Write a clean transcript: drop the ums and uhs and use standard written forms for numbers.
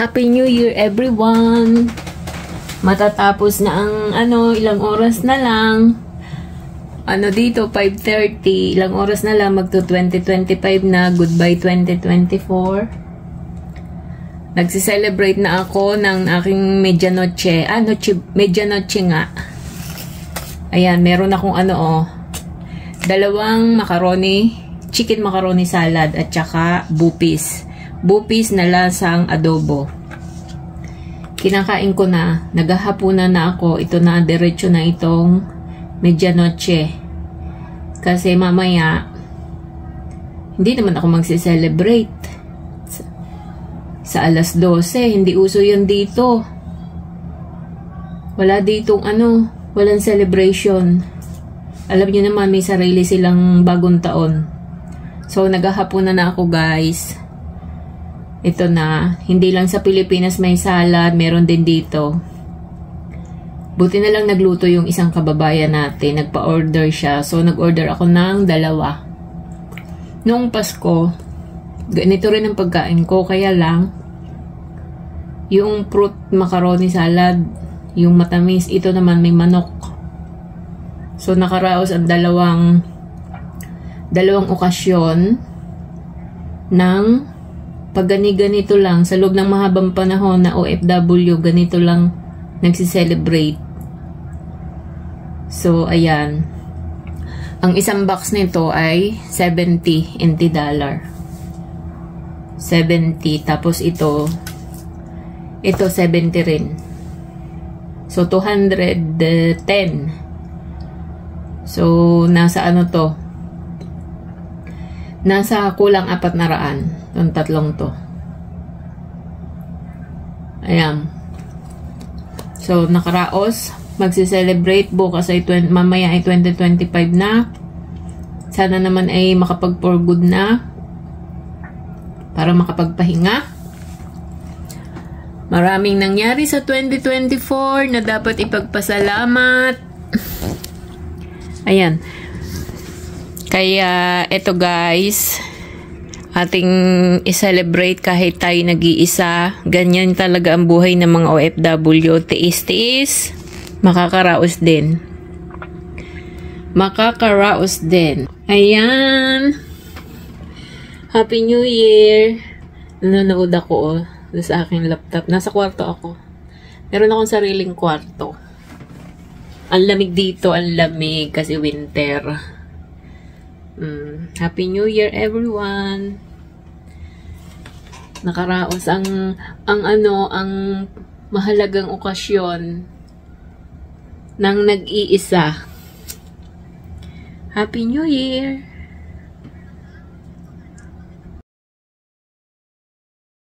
Happy New Year everyone! Matatapos na ang ilang oras na lang. Dito 5:30, ilang oras na lang magto 2025 na. Goodbye 2024. Nagsi-celebrate na ako ng aking medianoche. Medianoche nga. Ayan, meron akong dalawang macaroni, chicken macaroni salad at saka bupis. Bupis na lasang adobo. Kinakain ko na, naghahapunan na ako. Ito na, diretso na itong medianoche. Kasi mamaya, hindi naman ako magsi-celebrate. Sa alas 12, hindi uso yun dito. Wala ditong walang celebration. Alam niyo naman, may sarili silang bagong taon. So, naghahapunan na ako guys. Ito na, hindi lang sa Pilipinas may salad, meron din dito. Buti na lang nagluto yung isang kababayan natin, nagpa-order siya. So, nag-order ako ng 2. Noong Pasko, ganito rin ang pagkain ko, kaya lang, yung fruit macaroni salad, yung matamis, ito naman may manok. So, nakaraos ang dalawang okasyon ng pag ganito lang, sa loob ng mahabang panahon na OFW, ganito lang nagsiselebrate. So, ayan. Ang isang box nito ay $70 NT. 70. Tapos ito 70 rin. So, 210. So, nasa to? Nasa kulang 400. Yung tatlong to. Ayan. So, nakaraos. Magsi-celebrate. Bukas ay mamaya ay 2025 na. Sana naman ay makapag-for good na. Para makapagpahinga. Maraming nangyari sa 2024 na dapat ipagpasalamat. Ayan. Kaya, eto guys, ating i-celebrate kahit tayo nag-iisa. Ganyan talaga ang buhay ng mga OFW. Tiis-tiis, makakaraos din. Makakaraos din. Ayan. Happy New Year. Nanonood ako sa aking laptop. Nasa kwarto ako. Meron akong sariling kwarto. Ang lamig dito, ang lamig kasi winter. Happy New Year everyone. Nakaraos ang mahalagang okasyon ng nag-iisa. Happy New Year.